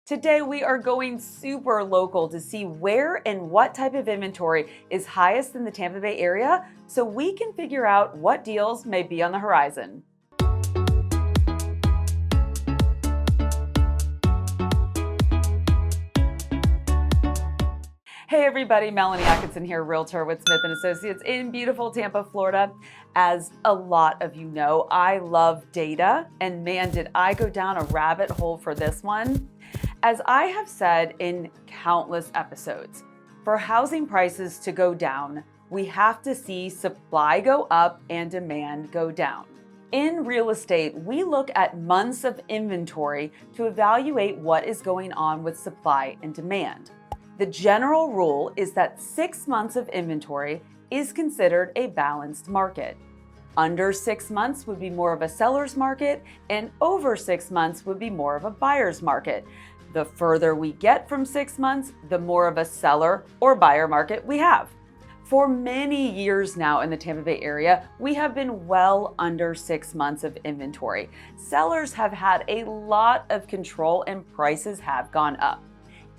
Today, we are going super local to see where and what type of inventory is highest in the Tampa Bay area so we can figure out what deals may be on the horizon. Hey everybody, Melanie Atkinson here, Realtor with Smith & Associates in beautiful Tampa, Florida. As a lot of you know, I love data, and man, did I go down a rabbit hole for this one. As I have said in countless episodes, for housing prices to go down, we have to see supply go up and demand go down. In real estate, we look at months of inventory to evaluate what is going on with supply and demand. The general rule is that 6 months of inventory is considered a balanced market. Under 6 months would be more of a seller's market, and over 6 months would be more of a buyer's market. The further we get from 6 months, the more of a seller or buyer market we have. For many years now in the Tampa Bay area, we have been well under 6 months of inventory. Sellers have had a lot of control and prices have gone up.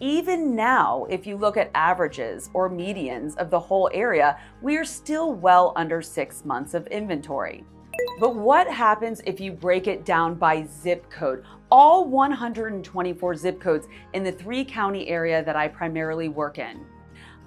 Even now, if you look at averages or medians of the whole area, we are still well under 6 months of inventory. But what happens if you break it down by zip code? All 124 zip codes in the 3-county area that I primarily work in.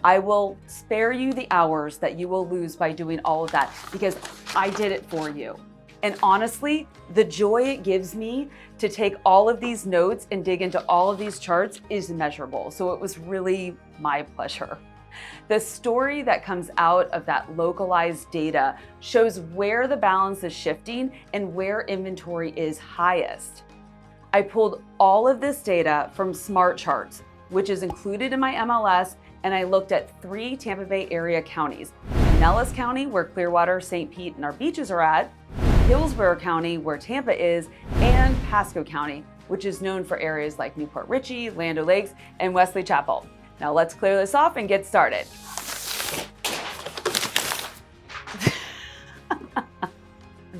I will spare you the hours that you will lose by doing all of that because I did it for you. And honestly, the joy it gives me to take all of these notes and dig into all of these charts is immeasurable. So it was really my pleasure. The story that comes out of that localized data shows where the balance is shifting and where inventory is highest. I pulled all of this data from Smart Charts, which is included in my MLS, and I looked at 3 Tampa Bay area counties: Pinellas County, where Clearwater, St. Pete, and our beaches are at; Hillsborough County, where Tampa is; and Pasco County, which is known for areas like Newport Richey, Land O'Lakes, and Wesley Chapel. Now let's clear this off and get started.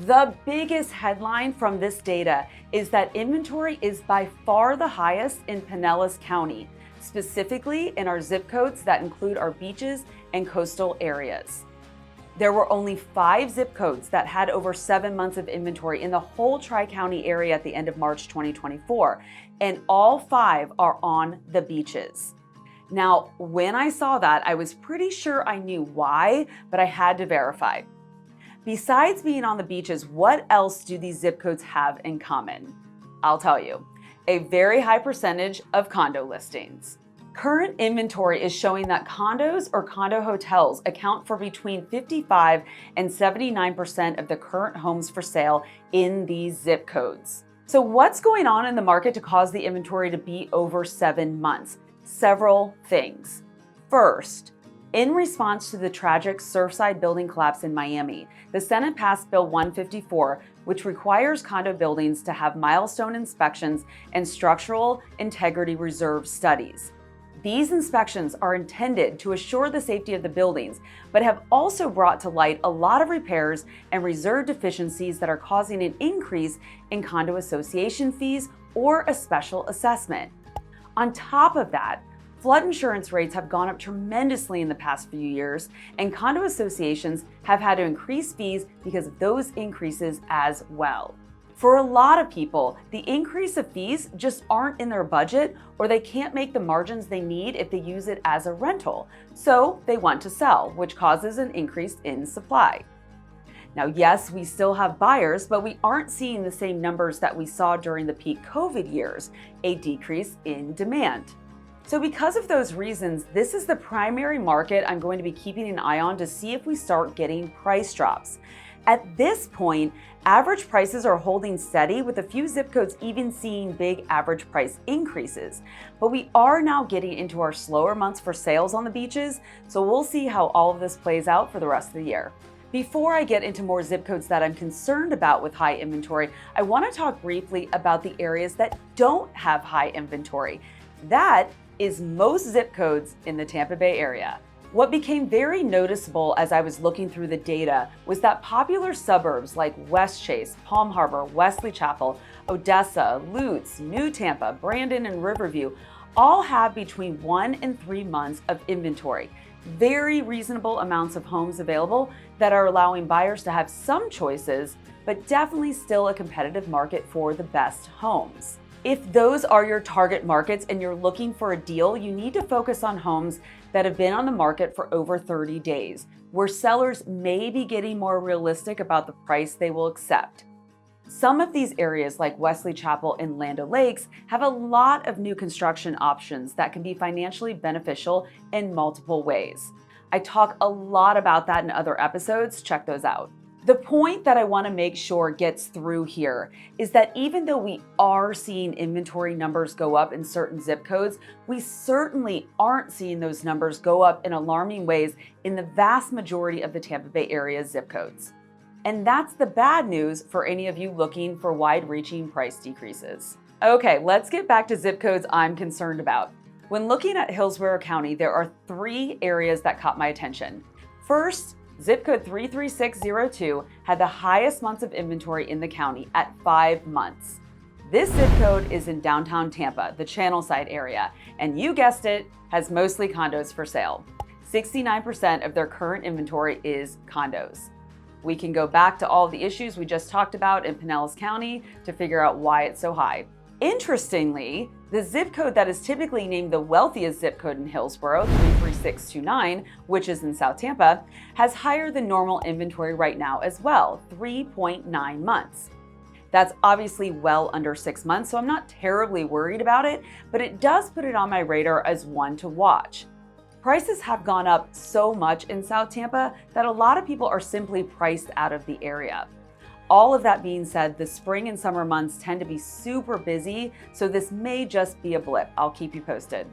The biggest headline from this data is that inventory is by far the highest in Pinellas County, specifically in our zip codes that include our beaches and coastal areas. There were only 5 zip codes that had over 7 months of inventory in the whole Tri-County area at the end of March 2024, and all 5 are on the beaches. Now, when I saw that, I was pretty sure I knew why, but I had to verify. Besides being on the beaches, what else do these zip codes have in common? I'll tell you, a very high percentage of condo listings. Current inventory is showing that condos or condo hotels account for between 55 and 79% of the current homes for sale in these zip codes. So what's going on in the market to cause the inventory to be over 7 months? Several things. First, in response to the tragic Surfside building collapse in Miami, the Senate passed Bill 154, which requires condo buildings to have milestone inspections and structural integrity reserve studies. These inspections are intended to assure the safety of the buildings, but have also brought to light a lot of repairs and reserve deficiencies that are causing an increase in condo association fees or a special assessment. On top of that, flood insurance rates have gone up tremendously in the past few years, and condo associations have had to increase fees because of those increases as well. For a lot of people, the increase of fees just aren't in their budget, or they can't make the margins they need if they use it as a rental. So they want to sell, which causes an increase in supply. Now, yes, we still have buyers, but we aren't seeing the same numbers that we saw during the peak COVID years, a decrease in demand. So because of those reasons, this is the primary market I'm going to be keeping an eye on to see if we start getting price drops. At this point, average prices are holding steady, with a few zip codes even seeing big average price increases. But we are now getting into our slower months for sales on the beaches, so we'll see how all of this plays out for the rest of the year. Before I get into more zip codes that I'm concerned about with high inventory, I want to talk briefly about the areas that don't have high inventory. That is most zip codes in the Tampa Bay area. What became very noticeable as I was looking through the data was that popular suburbs like West Chase, Palm Harbor, Wesley Chapel, Odessa, Lutz, New Tampa, Brandon, and Riverview all have between 1 and 3 months of inventory. Very reasonable amounts of homes available that are allowing buyers to have some choices, but definitely still a competitive market for the best homes. If those are your target markets and you're looking for a deal, you need to focus on homes that have been on the market for over 30 days, where sellers may be getting more realistic about the price they will accept. Some of these areas, like Wesley Chapel and Land O'Lakes, have a lot of new construction options that can be financially beneficial in multiple ways. I talk a lot about that in other episodes. Check those out. The point that I want to make sure gets through here is that even though we are seeing inventory numbers go up in certain zip codes, we certainly aren't seeing those numbers go up in alarming ways in the vast majority of the Tampa Bay area zip codes. And that's the bad news for any of you looking for wide-reaching price decreases. Okay, let's get back to zip codes I'm concerned about. When looking at Hillsborough County, there are 3 areas that caught my attention. First, zip code 33602 had the highest months of inventory in the county at 5 months. This zip code is in downtown Tampa, the Channelside area, and you guessed it, has mostly condos for sale. 69% of their current inventory is condos. We can go back to all the issues we just talked about in Pinellas County to figure out why it's so high. Interestingly, the zip code that is typically named the wealthiest zip code in Hillsborough, 33629, which is in South Tampa, has higher than normal inventory right now as well, 3.9 months. That's obviously well under 6 months, so I'm not terribly worried about it, but it does put it on my radar as one to watch. Prices have gone up so much in South Tampa that a lot of people are simply priced out of the area. All of that being said, the spring and summer months tend to be super busy, so this may just be a blip. I'll keep you posted.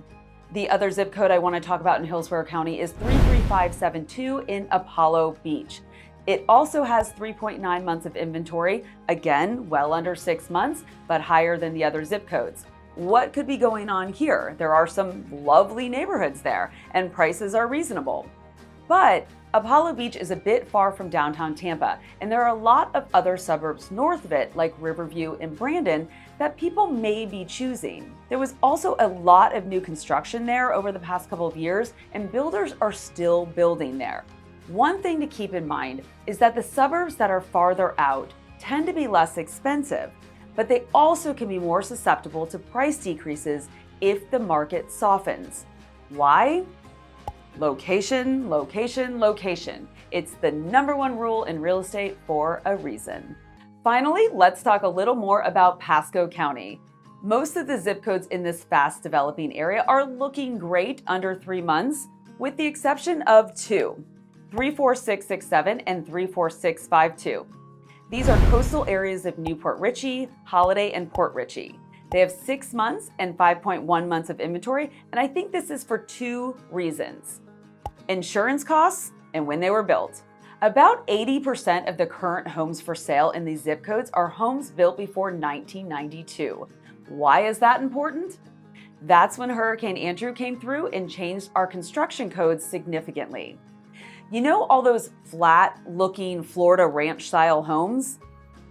The other zip code I want to talk about in Hillsborough County is 33572 in Apollo Beach. It also has 3.9 months of inventory, again, well under 6 months, but higher than the other zip codes. What could be going on here? There are some lovely neighborhoods there, and prices are reasonable. But Apollo Beach is a bit far from downtown Tampa, and there are a lot of other suburbs north of it, like Riverview and Brandon, that people may be choosing. There was also a lot of new construction there over the past couple of years, and builders are still building there. One thing to keep in mind is that the suburbs that are farther out tend to be less expensive, but they also can be more susceptible to price decreases if the market softens. Why? Location, location, location. It's the #1 rule in real estate for a reason. Finally, let's talk a little more about Pasco County. Most of the zip codes in this fast developing area are looking great under 3 months, with the exception of 2, 34667 and 34652. These are coastal areas of Newport Richey, Holiday, and Port Richey. They have 6 months and 5.1 months of inventory, and I think this is for 2 reasons. Insurance costs and when they were built. About 80% of the current homes for sale in these zip codes are homes built before 1992. Why is that important? That's when Hurricane Andrew came through and changed our construction codes significantly. You know all those flat-looking Florida ranch-style homes?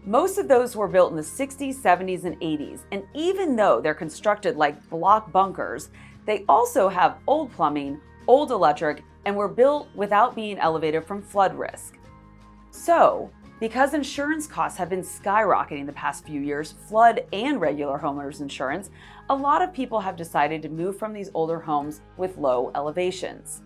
Most of those were built in the 60s, 70s, and 80s, and even though they're constructed like block bunkers, they also have old plumbing, old electric, and were built without being elevated from flood risk. So, because insurance costs have been skyrocketing the past few years, flood and regular homeowners insurance, a lot of people have decided to move from these older homes with low elevations.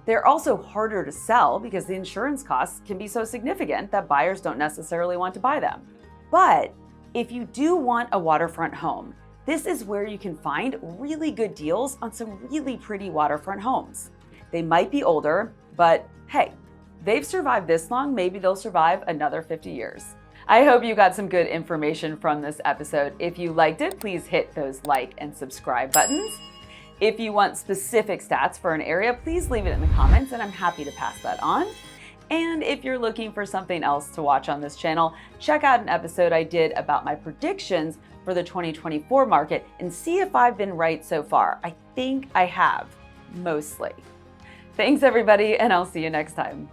They're also harder to sell because the insurance costs can be so significant that buyers don't necessarily want to buy them. But if you do want a waterfront home, this is where you can find really good deals on some really pretty waterfront homes. They might be older, but hey, they've survived this long, maybe they'll survive another 50 years. I hope you got some good information from this episode. If you liked it, please hit those like and subscribe buttons. If you want specific stats for an area, please leave it in the comments and I'm happy to pass that on. And if you're looking for something else to watch on this channel, check out an episode I did about my predictions for the 2024 market and see if I've been right so far. I think I have, mostly. Thanks, everybody, and I'll see you next time.